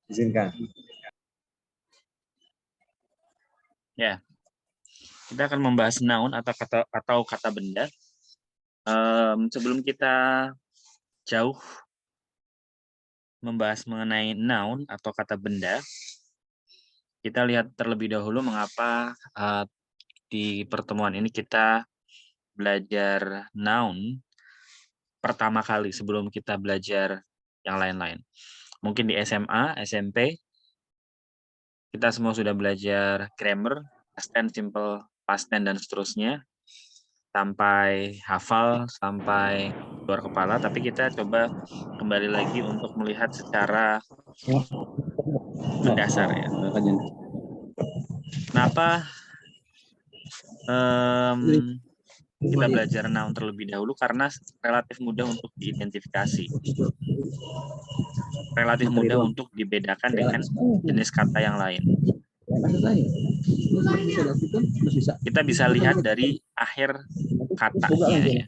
Izinkan. Ya, kita akan membahas noun atau kata benda. Sebelum kita jauh membahas mengenai noun atau kata benda, kita lihat terlebih dahulu mengapa di pertemuan ini kita belajar noun pertama kali sebelum kita belajar yang lain-lain. Mungkin di SMA, SMP, kita semua sudah belajar grammar, past tense, simple past tense, dan seterusnya, sampai hafal, sampai luar kepala, tapi kita coba kembali lagi untuk melihat secara mendasar ya. Kenapa kita belajar noun terlebih dahulu? Karena relatif mudah untuk diidentifikasi. Relatif mudah untuk dibedakan dengan jenis kata yang lain. Kita bisa lihat dari akhir katanya ya.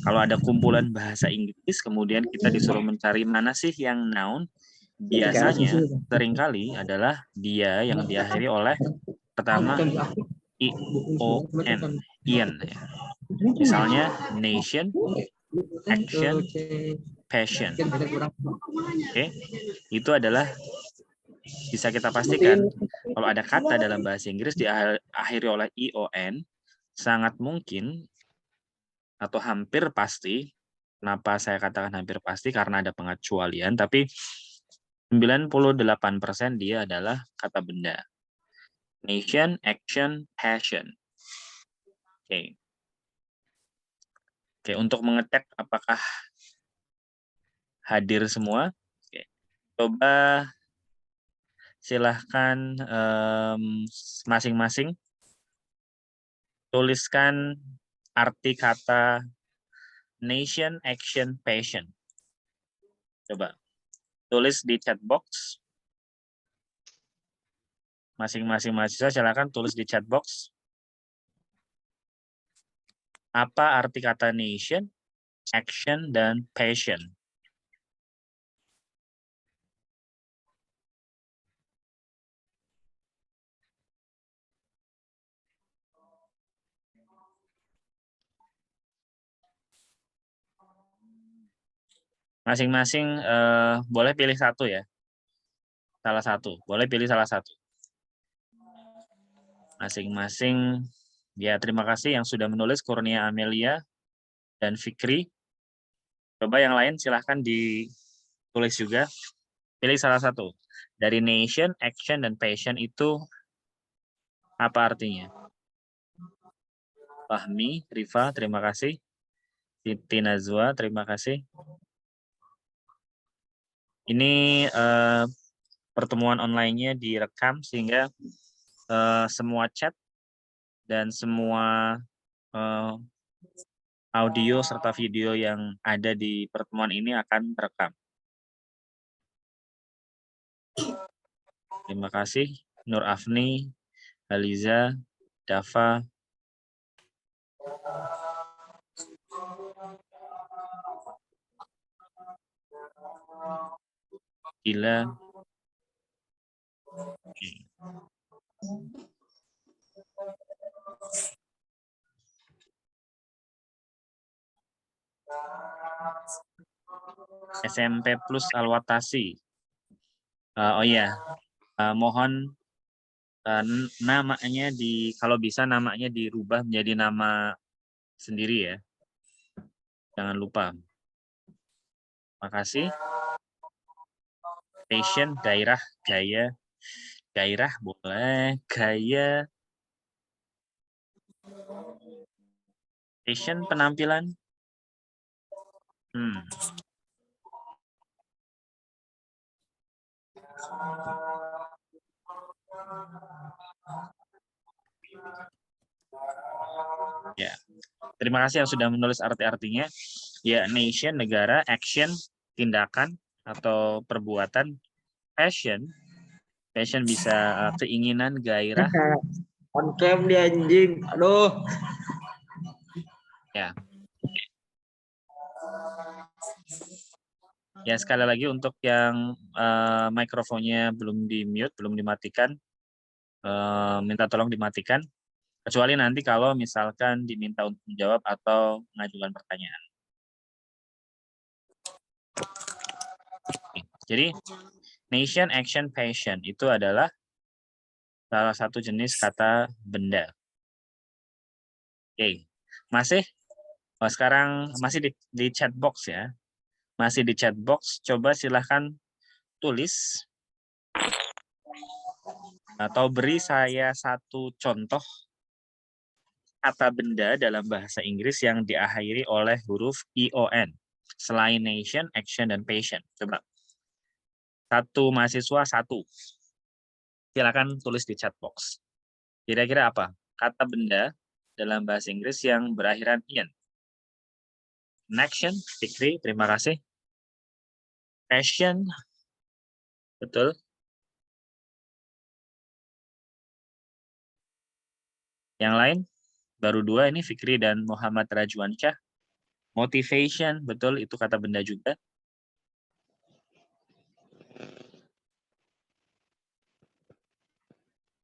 Kalau ada kumpulan bahasa Inggris, kemudian kita disuruh mencari mana sih yang noun, biasanya seringkali adalah dia yang diakhiri oleh pertama ion, ian ya. Misalnya nation, action, passion. Oke, itu adalah bisa kita pastikan kalau ada kata dalam bahasa Inggris diakhiri oleh ion, sangat mungkin atau hampir pasti. Kenapa saya katakan hampir pasti? Karena ada pengecualian, tapi 98% dia adalah kata benda. Nation, action, passion. Oke. Oke, untuk mengecek apakah hadir semua, oke, coba silahkan masing-masing tuliskan arti kata nation, action, passion. Coba tulis di chat box. Masing-masing mahasiswa silakan tulis di chat box. Apa arti kata nation, action, dan passion? Masing-masing boleh pilih satu ya. Salah satu. Boleh pilih salah satu. Masing-masing. Ya, terima kasih yang sudah menulis, Kurnia Amelia dan Fikri. Coba yang lain silahkan ditulis juga. Pilih salah satu. Dari nation, action, dan passion itu apa artinya? Fahmi, Rifa, terima kasih. Siti Nazwa, terima kasih. Ini pertemuan online-nya direkam sehingga semua chat dan semua audio serta video yang ada di pertemuan ini akan terekam. Terima kasih Nur Afni, Aliza, Dava, Ila. SMP Plus Alwatasi. Oh iya, mohon namanya kalau bisa namanya dirubah menjadi nama sendiri ya. Jangan lupa. Makasih. Passion, gairah, gaya. Gairah boleh, gaya. Passion, penampilan. Ya, terima kasih yang sudah menulis arti-artinya. Ya, nation, negara, action, tindakan atau perbuatan, passion bisa keinginan, gairah. On cam dia anjing, aduh. Ya. Ya, sekali lagi untuk yang mikrofonnya belum di-mute, belum dimatikan, minta tolong dimatikan. Kecuali nanti kalau misalkan diminta untuk menjawab atau mengajukan pertanyaan. Jadi, nation, action, passion itu adalah salah satu jenis kata benda. Oke, masih? Oh, sekarang masih di chat box ya. Masih di chat box, coba silahkan tulis atau beri saya satu contoh kata benda dalam bahasa Inggris yang diakhiri oleh huruf ION. Selain nation, action, dan passion. Coba. Satu mahasiswa, satu. Silakan tulis di chat box. Kira-kira apa? Kata benda dalam bahasa Inggris yang berakhiran in. Action, Fikri, terima kasih. Passion, betul. Yang lain, baru dua ini Fikri dan Muhammad Rajwansyah. Motivation, betul, itu kata benda juga.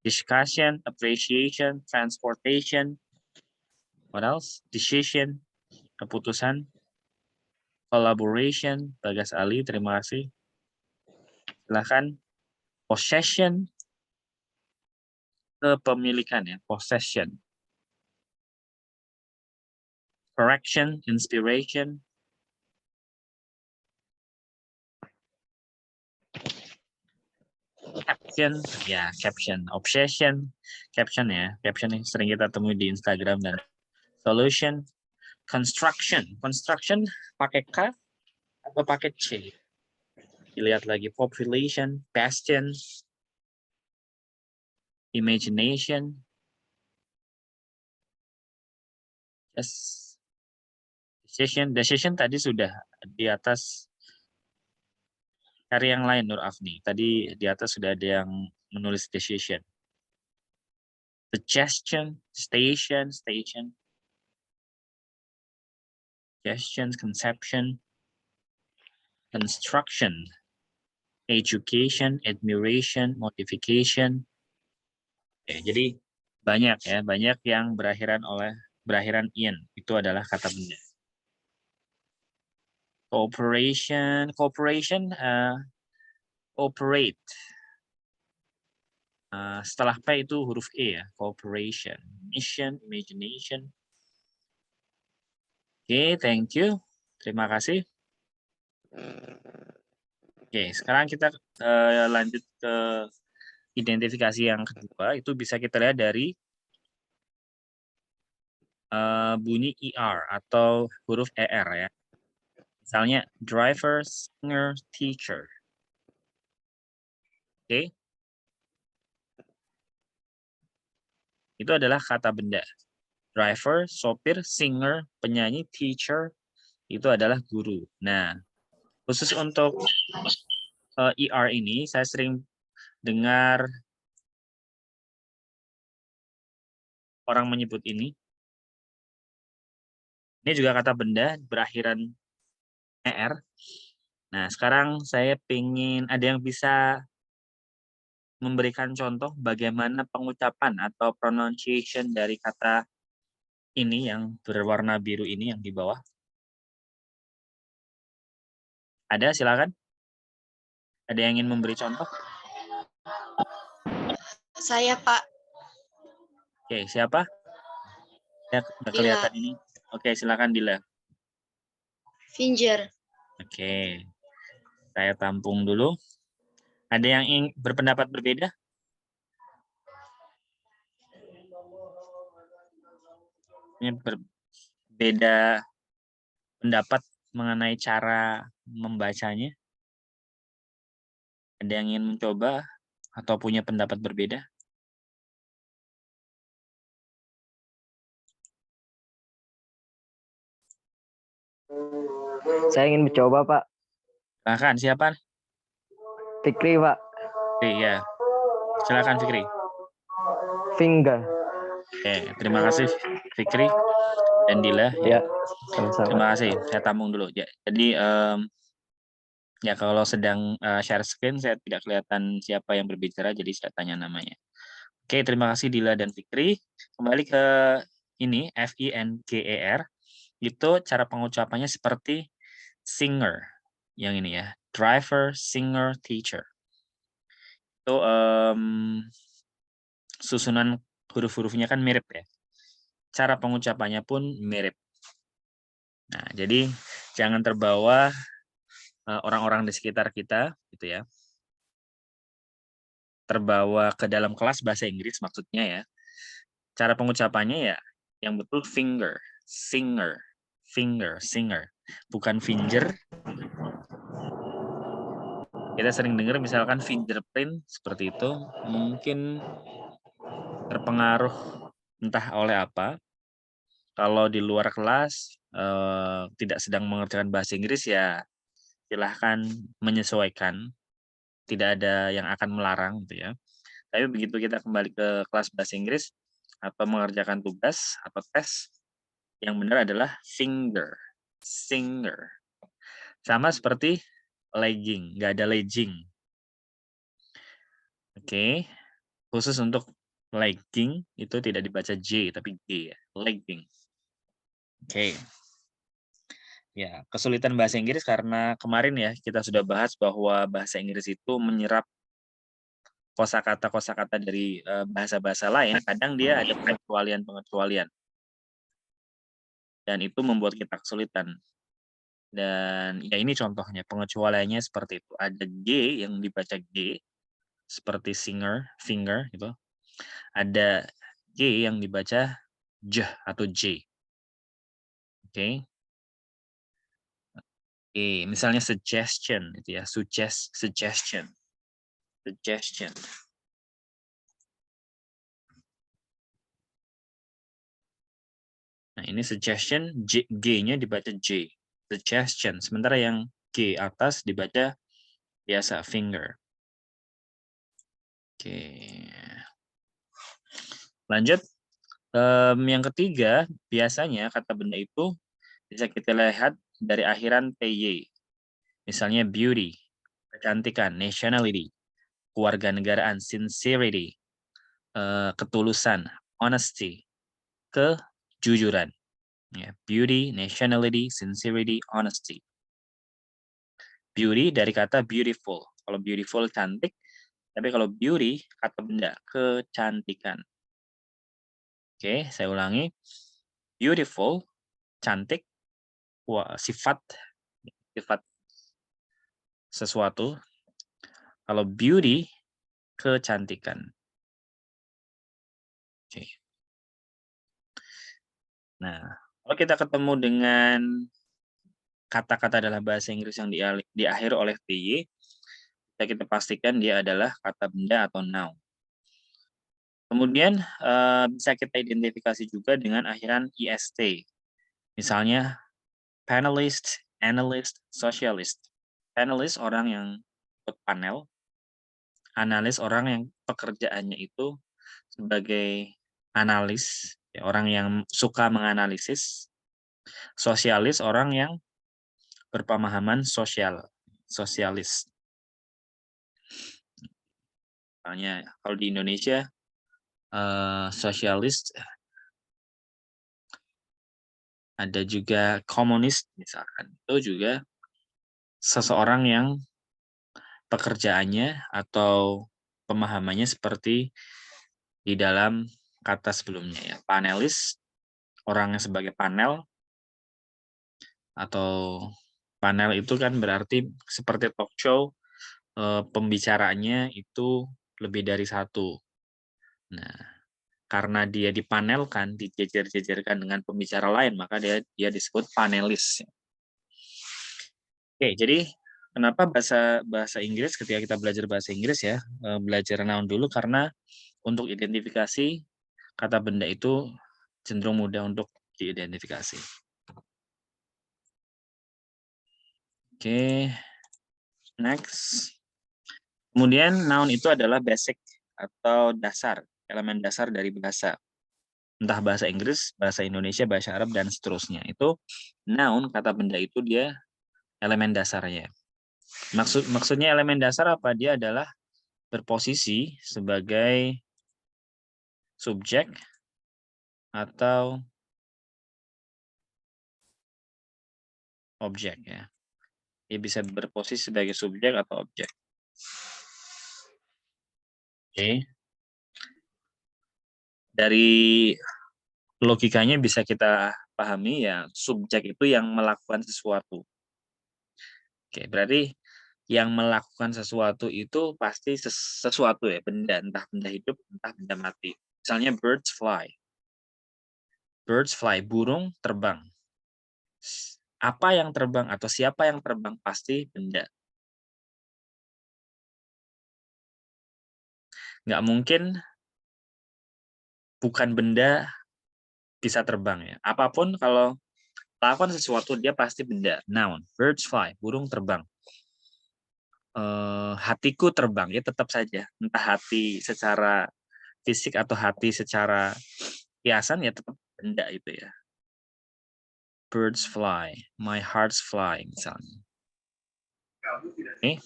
Discussion, appreciation, transportation. What else? Decision, keputusan. Collaboration, Bagas Ali, terima kasih. Silahkan. Possession, kepemilikan ya, possession. Correction, inspiration. Caption, ya caption. Obsession, caption ya. Caption yang sering kita temui di Instagram dan solution. Construction, construction pakai K atau pakai C? Dilihat lagi. Population, bastion, imagination. Yes. Decision tadi sudah di atas. Cari yang lain, Nur Afni. Tadi di atas sudah ada yang menulis decision. Suggestion, station, suggestions, conception, construction, education, admiration, modification. Oke, jadi banyak yang berakhiran in. Itu adalah kata benda. Cooperation, operate. Setelah P itu huruf E ya, cooperation, mission, imagination. Oke, thank you. Terima kasih. Oke, sekarang kita lanjut ke identifikasi yang kedua. Itu bisa kita lihat dari bunyi ER atau huruf ER ya. Misalnya driver, singer, teacher. Oke. Itu adalah kata benda. Driver, sopir, singer, penyanyi, teacher, itu adalah guru. Nah, khusus untuk ER ini, saya sering dengar orang menyebut ini. Ini juga kata benda berakhiran ER. Nah, sekarang saya ingin ada yang bisa memberikan contoh bagaimana pengucapan atau pronunciation dari kata ini yang berwarna biru ini yang di bawah. Ada, silakan. Ada yang ingin memberi contoh? Saya, Pak. Oke, siapa? Ya, nggak kelihatan ini. Oke, silakan Dila. Finger. Oke, saya tampung dulu. Ada yang ingin berpendapat berbeda? Ini berbeda pendapat mengenai cara membacanya? Ada yang ingin mencoba atau punya pendapat berbeda? Saya ingin mencoba, Pak. Silakan, siapa? Fikri, Pak. Iya. Silakan Fikri. Finger. Oke, terima kasih Fikri dan Dila. Ya, sama-sama. Terima kasih. Saya tampung dulu. Ya, jadi Ya, kalau sedang share screen saya tidak kelihatan siapa yang berbicara, jadi saya tanya namanya. Oke, terima kasih Dila dan Fikri. Kembali ke ini FINGER, itu cara pengucapannya seperti singer. Yang ini ya, driver, singer, teacher. Itu susunan huruf-hurufnya kan mirip ya. Cara pengucapannya pun mirip. Nah, jadi jangan terbawa orang-orang di sekitar kita gitu ya. Terbawa ke dalam kelas bahasa Inggris maksudnya ya. Cara pengucapannya ya yang betul finger, singer, finger, singer, bukan finger. Kita sering dengar misalkan fingerprint seperti itu, mungkin terpengaruh entah oleh apa. Kalau di luar kelas tidak sedang mengerjakan bahasa Inggris ya silahkan menyesuaikan, tidak ada yang akan melarang gitu ya. Tapi begitu kita kembali ke kelas bahasa Inggris atau mengerjakan tugas atau tes, yang benar adalah finger, singer. Sama seperti legging, nggak ada legging. Oke, khusus untuk legging itu tidak dibaca J tapi G ya, legging. Oke. Ya, kesulitan bahasa Inggris karena kemarin ya kita sudah bahas bahwa bahasa Inggris itu menyerap kosakata dari bahasa-bahasa lain, kadang dia ada pengecualian-pengecualian. Dan itu membuat kita kesulitan. Dan ya ini contohnya, pengecualiannya seperti itu. Ada G yang dibaca G, seperti singer, finger gitu. Ada G yang dibaca J atau J. Oke. Oke, misalnya suggestion gitu ya, suggestion. Suggestion. Nah, ini suggestion G-nya dibaca J. Suggestion. Sementara yang G atas dibaca biasa finger. Oke. Lanjut. Yang ketiga, biasanya kata benda itu bisa kita lihat dari akhiran TY. Misalnya beauty, kecantikan, nationality, kewarganegaraan, sincerity, ketulusan, honesty, kejujuran. Ya, beauty, nationality, sincerity, honesty. Beauty dari kata beautiful. Kalau beautiful cantik, tapi kalau beauty kata benda kecantikan. Oke, saya ulangi. Beautiful, cantik, sifat sesuatu. Kalau beauty, kecantikan. Oke. Nah, kalau kita ketemu dengan kata-kata dalam bahasa Inggris yang diakhiri oleh TY, kita pastikan dia adalah kata benda atau noun. Kemudian bisa kita identifikasi juga dengan akhiran IST. Misalnya panelist, analyst, socialist. Panelist orang yang ikut panel, analis orang yang pekerjaannya itu sebagai analis, ya, orang yang suka menganalisis, sosialis orang yang berpemahaman sosialis. Misalnya kalau di Indonesia sosialis, ada juga komunis misalkan, itu juga seseorang yang pekerjaannya atau pemahamannya seperti di dalam kata sebelumnya ya. Panelis, orangnya sebagai panel, atau panel itu kan berarti seperti talk show, pembicaranya itu lebih dari satu. Nah, karena dia dipanelkan, dijejer-jejerkan dengan pembicara lain, maka dia disebut panelis. Oke, jadi kenapa bahasa Inggris ketika kita belajar bahasa Inggris ya, belajar noun dulu karena untuk identifikasi kata benda itu cenderung mudah untuk diidentifikasi. Oke, next. Kemudian noun itu adalah basic atau dasar, elemen dasar dari bahasa. Entah bahasa Inggris, bahasa Indonesia, bahasa Arab, dan seterusnya. Itu noun, kata benda itu dia elemen dasarnya. Maksudnya elemen dasar apa? Dia adalah berposisi sebagai subjek atau objek ya. Dia bisa berposisi sebagai subjek atau objek. Oke. Dari logikanya bisa kita pahami ya, subjek itu yang melakukan sesuatu. Oke, berarti yang melakukan sesuatu itu pasti sesuatu ya, benda, entah benda hidup, entah benda mati. Misalnya birds fly. Birds fly, burung terbang. Apa yang terbang atau siapa yang terbang pasti benda. Nggak mungkin bukan benda bisa terbang ya. Apapun kalau lakukan sesuatu dia pasti benda. Noun, birds fly, burung terbang. Hatiku terbang, ya tetap saja. Entah hati secara fisik atau hati secara kiasan ya tetap benda itu ya. Birds fly, my heart's fly misalnya. Oke.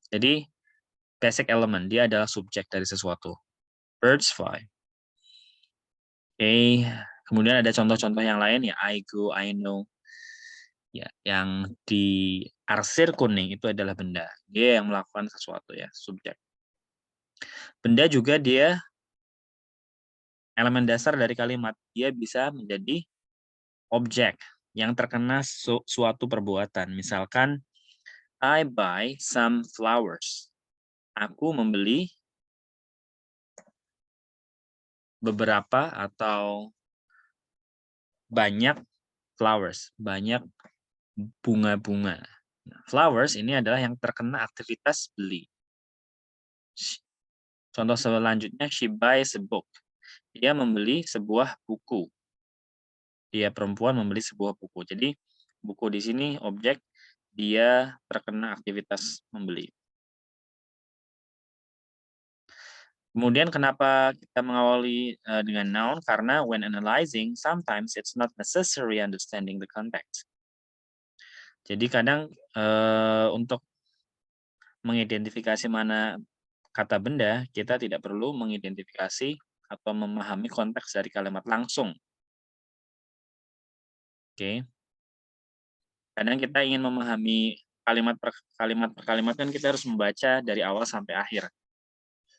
Jadi basic element dia adalah subjek dari sesuatu. Birds fly. Oke. Kemudian ada contoh-contoh yang lain ya. I go, I know. Ya, yang di arsir kuning itu adalah benda. Dia yang melakukan sesuatu ya, subjek. Benda juga dia elemen dasar dari kalimat. Dia bisa menjadi objek yang terkena suatu perbuatan. Misalkan, I buy some flowers. Aku membeli beberapa atau banyak flowers, banyak bunga-bunga. Flowers ini adalah yang terkena aktivitas beli. Contoh selanjutnya, she buys a book. Dia membeli sebuah buku. Dia perempuan membeli sebuah buku. Jadi buku di sini objek, dia terkena aktivitas membeli. Kemudian kenapa kita mengawali dengan noun? Karena when analyzing, sometimes it's not necessary understanding the context. Jadi kadang untuk mengidentifikasi mana kata benda, kita tidak perlu mengidentifikasi atau memahami konteks dari kalimat langsung. Oke. Kadang kita ingin memahami kalimat per kalimat kan kita harus membaca dari awal sampai akhir.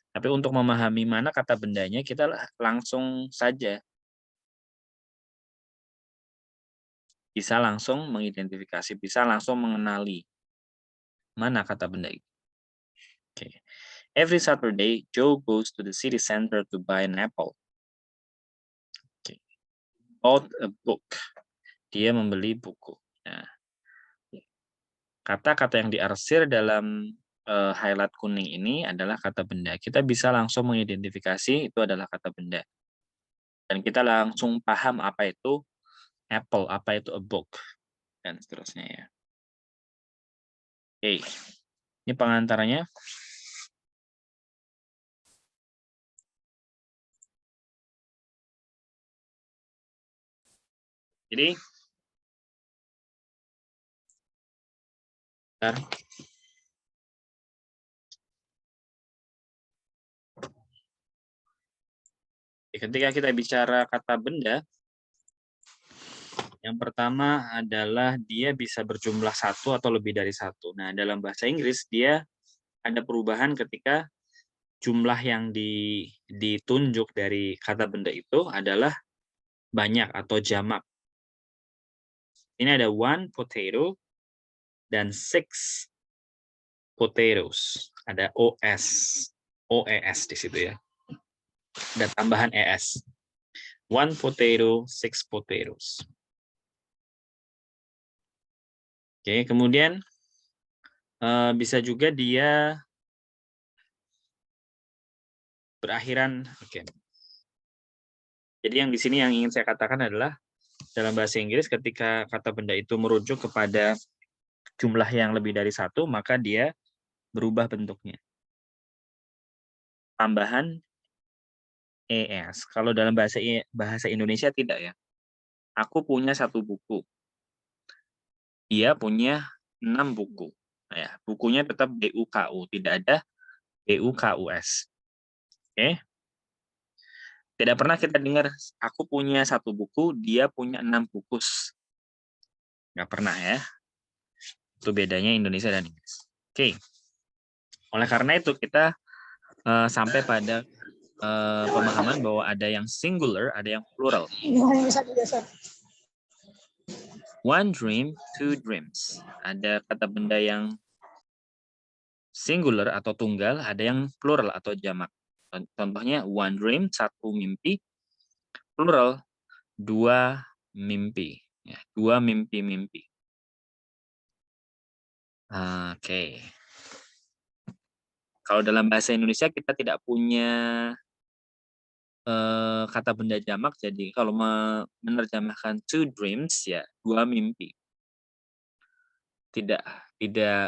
Tapi untuk memahami mana kata bendanya, kita langsung saja bisa langsung mengidentifikasi, bisa langsung mengenali mana kata benda itu. Oke. Every Saturday, Joe goes to the city center to buy an apple. Oke. Bought a book. Dia membeli buku. Nah, kata-kata yang diarsir dalam highlight kuning ini adalah kata benda. Kita bisa langsung mengidentifikasi itu adalah kata benda. Dan kita langsung paham apa itu apple, apa itu a book, dan seterusnya ya. Oke, ini pengantaranya. Jadi, ketika kita bicara kata benda, yang pertama adalah dia bisa berjumlah satu atau lebih dari satu. Nah, dalam bahasa Inggris dia ada perubahan ketika jumlah yang ditunjuk dari kata benda itu adalah banyak atau jamak. Ini ada one potato dan six potatoes. Ada OS. OES di situ ya. Ada tambahan ES. One potato, six potatoes. Oke, kemudian bisa juga dia berakhiran. Oke. Jadi yang di sini yang ingin saya katakan adalah dalam bahasa Inggris ketika kata benda itu merujuk kepada jumlah yang lebih dari satu, maka dia berubah bentuknya. Tambahan ES. Kalau dalam bahasa Indonesia tidak ya. Aku punya satu buku. Dia punya 6 buku. Nah, ya, bukunya tetap BUKU, tidak ada BUKUS. Oke. Tidak pernah kita dengar aku punya 1 buku, dia punya 6 buku. Nggak pernah ya. Itu bedanya Indonesia dan Inggris. Oke. Oleh karena itu kita sampai pada pemahaman bahwa ada yang singular, ada yang plural. One dream, two dreams. Ada kata benda yang singular atau tunggal, ada yang plural atau jamak. Contohnya one dream, 1 mimpi, plural 2 mimpi. Ya, 2 mimpi-mimpi. Oke. Kalau dalam bahasa Indonesia kita tidak punya kata benda jamak, jadi kalau menerjemahkan 2 dreams ya 2 mimpi. Tidak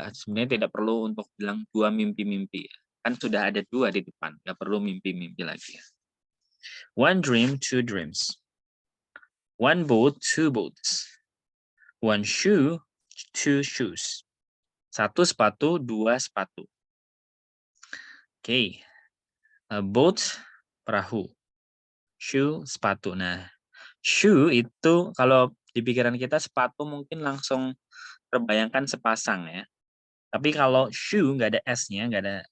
sebenarnya tidak perlu untuk bilang 2 mimpi-mimpi. Kan sudah ada 2 di depan, nggak perlu mimpi-mimpi lagi. One dream, 2 dreams. One boat, 2 boats. One shoe, 2 shoes. 1 sepatu, 2 sepatu. Oke. Boat, perahu. Shoe, sepatu. Nah, shoe itu kalau di pikiran kita sepatu mungkin langsung terbayangkan sepasang ya. Tapi kalau shoe nggak ada S-nya, nggak ada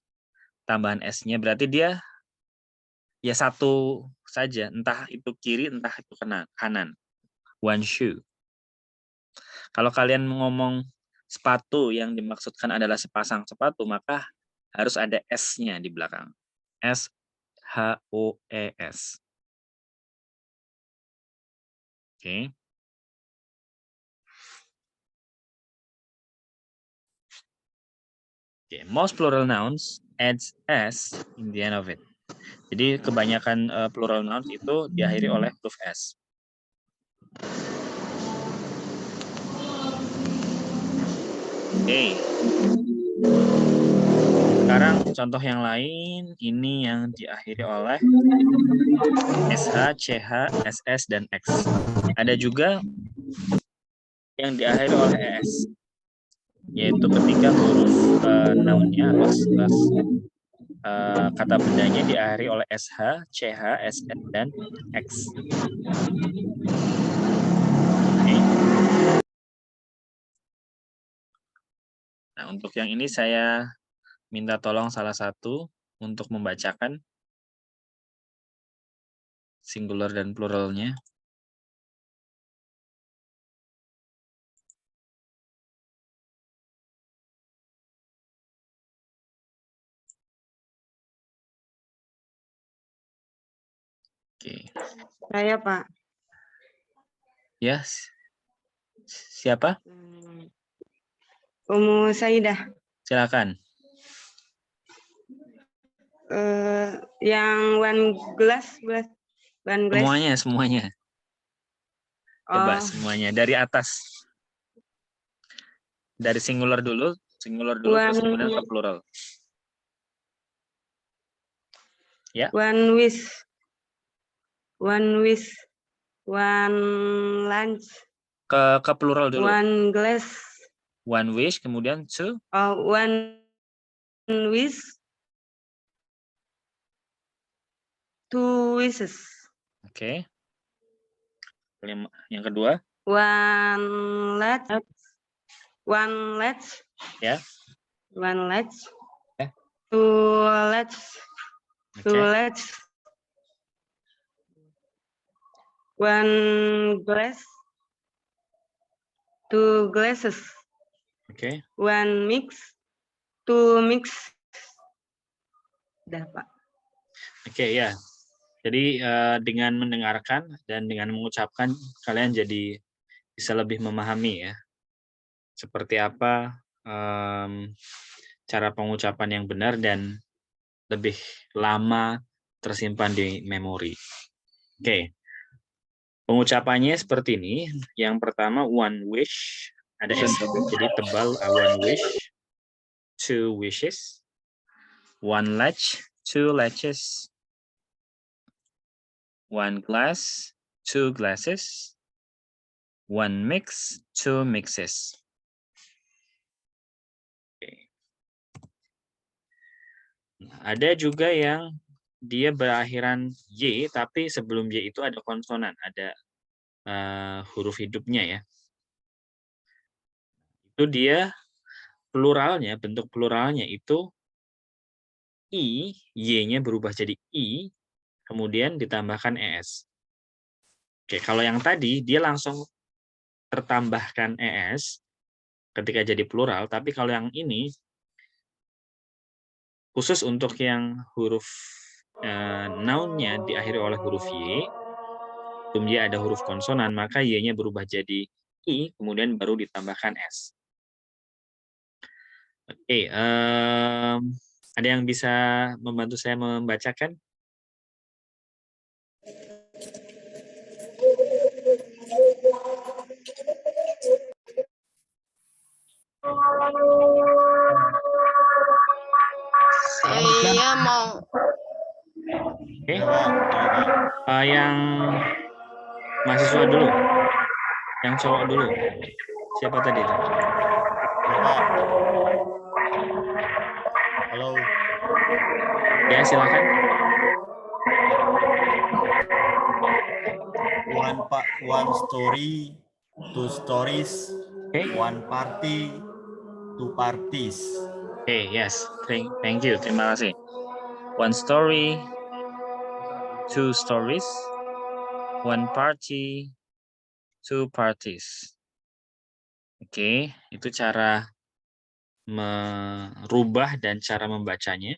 tambahan S-nya, berarti dia ya 1 saja. Entah itu kiri, entah itu kanan. One shoe. Kalau kalian ngomong sepatu yang dimaksudkan adalah sepasang sepatu, maka harus ada S-nya di belakang. S-H-O-E-S. Oke. Okay. Most plural nouns adds S in the end of it. Jadi kebanyakan plural nouns itu diakhiri oleh huruf S. Oke. Sekarang contoh yang lain, ini yang diakhiri oleh SH, CH, SS, dan X. Ada juga yang diakhiri oleh ES, yaitu ketika huruf noun-nya atau kata bendanya diakhiri oleh SH, CH, SS, dan X. Oke. Nah, untuk yang ini saya minta tolong salah satu untuk membacakan singular dan pluralnya. Oke. Saya, Pak. Ya, siapa? Umu Saidah. Silakan. Yang one glass. Semuanya. Coba Oh, semuanya dari atas. Dari singular dulu terus kemudian ke plural. Ya. One wish. One lunch. Ke plural dulu. One glass. One wish, kemudian two. One wish. 2 wishes. Oke. Yang kedua. One let's. Ya. One let's. Ya. Two let's. One glass. 2 glasses. Oke. One mix. 2 mix. Udah, Pak. Oke, ya. Jadi dengan mendengarkan dan dengan mengucapkan kalian jadi bisa lebih memahami ya. Seperti apa cara pengucapan yang benar dan lebih lama tersimpan di memori. Oke. Pengucapannya seperti ini. Yang pertama one wish, ada S jadi tebal, one wish, 2 wishes, one latch, 2 latches, one glass, 2 glasses, one mix, 2 mixes. Ada juga yang dia berakhiran Y, tapi sebelum Y itu ada konsonan, ada huruf hidupnya ya. Itu dia pluralnya, bentuk pluralnya itu I, Y-nya berubah jadi I, kemudian ditambahkan ES. Oke, kalau yang tadi dia langsung tertambahkan ES ketika jadi plural, tapi kalau yang ini khusus untuk yang huruf noun-nya diakhiri oleh huruf Y, sebelum Y ada huruf konsonan, maka Y-nya berubah jadi I, kemudian baru ditambahkan S. Oke, ada yang bisa membantu saya membacakan? Saya mau Oke, yang mahasiswa dulu, yang cowok dulu. Siapa tadi itu? Halo. Ya, silakan. One story, two stories, Oke. one party, two parties. Oke, yes. Thank you. Terima kasih. One story, two stories, one party, two parties. Oke, itu cara merubah dan cara membacanya.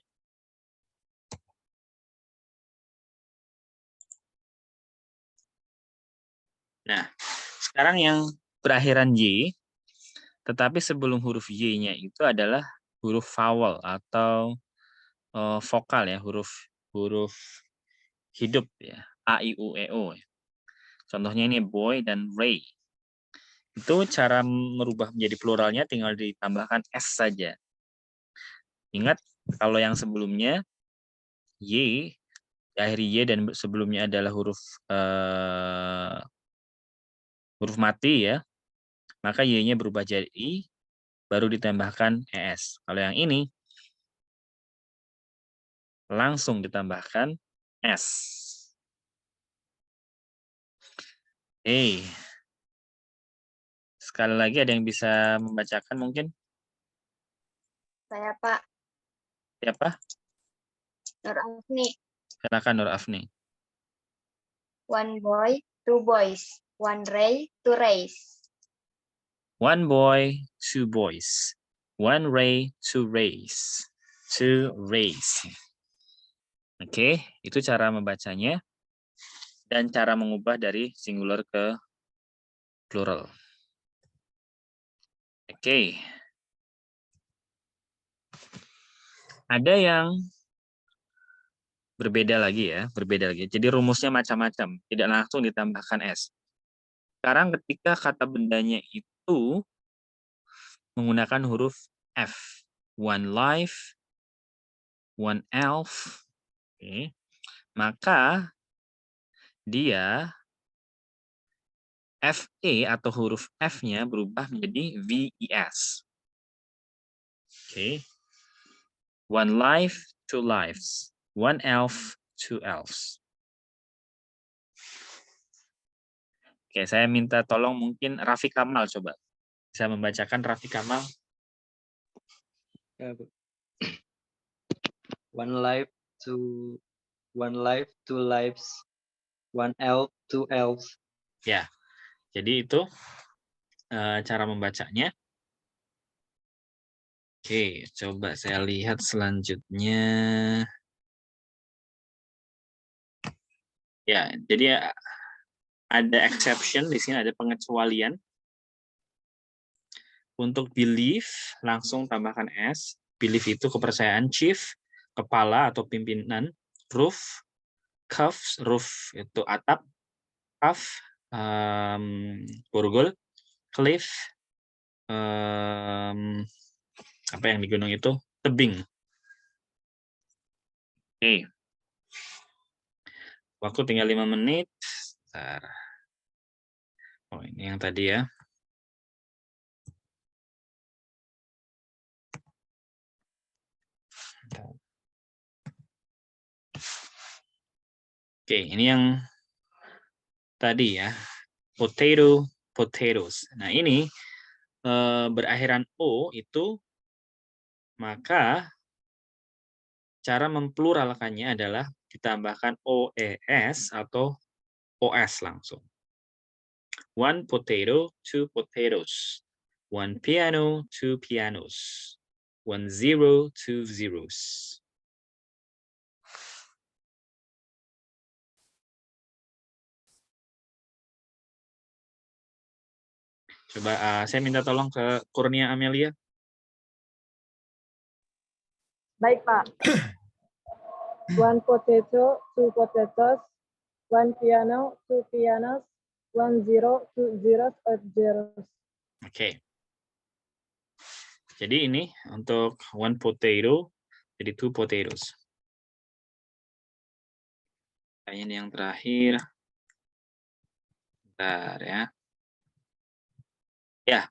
Nah, sekarang yang berakhiran Y, tetapi sebelum huruf Y-nya itu adalah huruf vowel atau vokal ya, huruf hidup ya, A, I, U, E, O. Contohnya ini boy dan Ray. Itu cara merubah menjadi pluralnya tinggal ditambahkan S saja. Ingat, kalau yang sebelumnya Y, diakhiri Y dan sebelumnya adalah huruf mati ya, maka Y-nya berubah jadi I, baru ditambahkan ES. Kalau yang ini, langsung ditambahkan S. Sekali lagi ada yang bisa membacakan mungkin? saya Pak Siapa? Nur Afni. Silakan Nur Afni. One boy, two boys. One ray, two rays. One boy, two boys. One ray, two rays. Two rays. Oke, itu cara membacanya dan cara mengubah dari singular ke plural. Oke. Ada yang berbeda lagi ya, berbeda lagi. Jadi rumusnya macam-macam, tidak langsung ditambahkan S. Sekarang ketika kata bendanya itu menggunakan huruf F. One life, one elf. Oke. Maka dia FE atau huruf F-nya berubah menjadi VES. Oke. One life, two lives. One elf, two elves. Oke, saya minta tolong mungkin Raffi Kamal coba. Bisa membacakan Raffi Kamal? Ya, Bu. One life, two lives, one elf, two elves. Ya, jadi itu cara membacanya. Oke, coba saya lihat selanjutnya. Ya, jadi ada exception di sini, ada pengecualian. Untuk belief langsung tambahkan S. Belief itu kepercayaan, chief kepala atau pimpinan, roof cuffs, roof itu atap, cuff borgol, cliff apa yang di gunung itu, tebing. Oke. Waktu tinggal 5 menit. Bentar. Oh, ini yang tadi ya. Oke, ini yang tadi ya. Potato, potatoes. Nah, ini berakhiran O itu, maka cara mempluralkannya adalah ditambahkan OES atau OS langsung. One potato, two potatoes. One piano, two pianos. One zero, two zeros. Coba saya minta tolong ke Kurnia Amelia. Baik, Pak. One potato, two potatoes, one piano, two pianos, one zero, two zeros, or zeros. Oke. Jadi ini untuk one potato, jadi two potatoes. Ini yang terakhir. Bentar ya. Ya.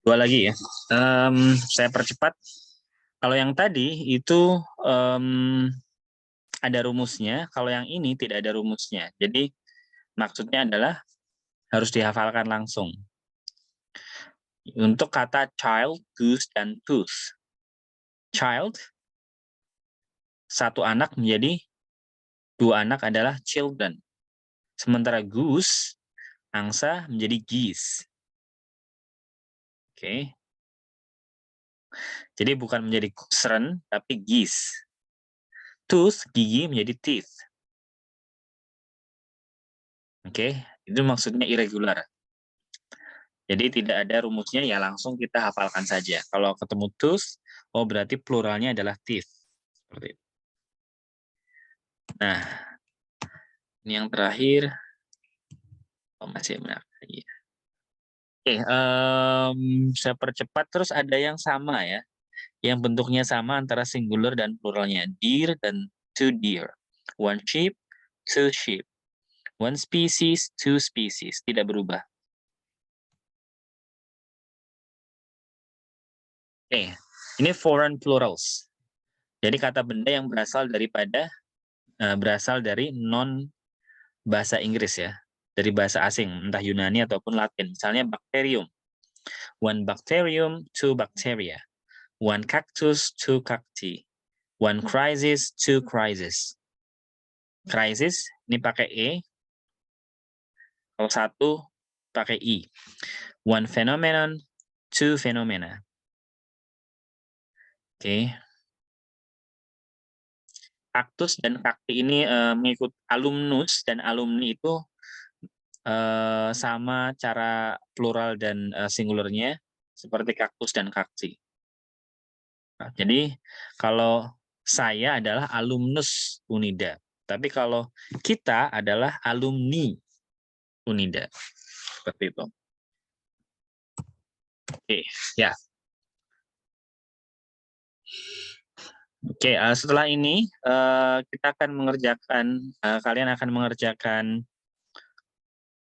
Dua lagi ya. Saya percepat. Kalau yang tadi itu ada rumusnya, kalau yang ini tidak ada rumusnya. Jadi maksudnya adalah harus dihafalkan langsung. Untuk kata child, goose, dan tooth. Child, satu anak menjadi dua anak adalah children. Sementara goose, angsa menjadi geese. Oke. Jadi bukan menjadi gooseren, tapi geese. Tooth, gigi menjadi teeth. Oke, itu maksudnya irregular. Jadi tidak ada rumusnya, ya langsung kita hafalkan saja. Kalau ketemu tooth, oh berarti pluralnya adalah teeth. Seperti itu. Nah, ini yang terakhir. Oh, masih benar. Oke, saya percepat. Terus ada yang sama ya, yang bentuknya sama antara singular dan pluralnya. Deer dan two deer. One sheep, two sheep. One species, two species. Tidak berubah. Oke, ini foreign plurals. Jadi kata benda yang berasal dari non bahasa Inggris ya, dari bahasa asing, entah Yunani ataupun Latin. Misalnya bacterium. One bacterium, two bacteria. One cactus, two cacti. One crisis, two crises. Crisis ini pakai E. Kalau satu pakai I. One phenomenon, two phenomena. Oke. Kaktus dan kakti ini mengikut alumnus dan alumni itu sama cara plural dan singularnya seperti kaktus dan kakti. Nah, jadi kalau saya adalah alumnus Unida, tapi kalau kita adalah alumni Unida. Seperti itu. Oke, ya. Oke, setelah ini kita akan mengerjakan, kalian akan mengerjakan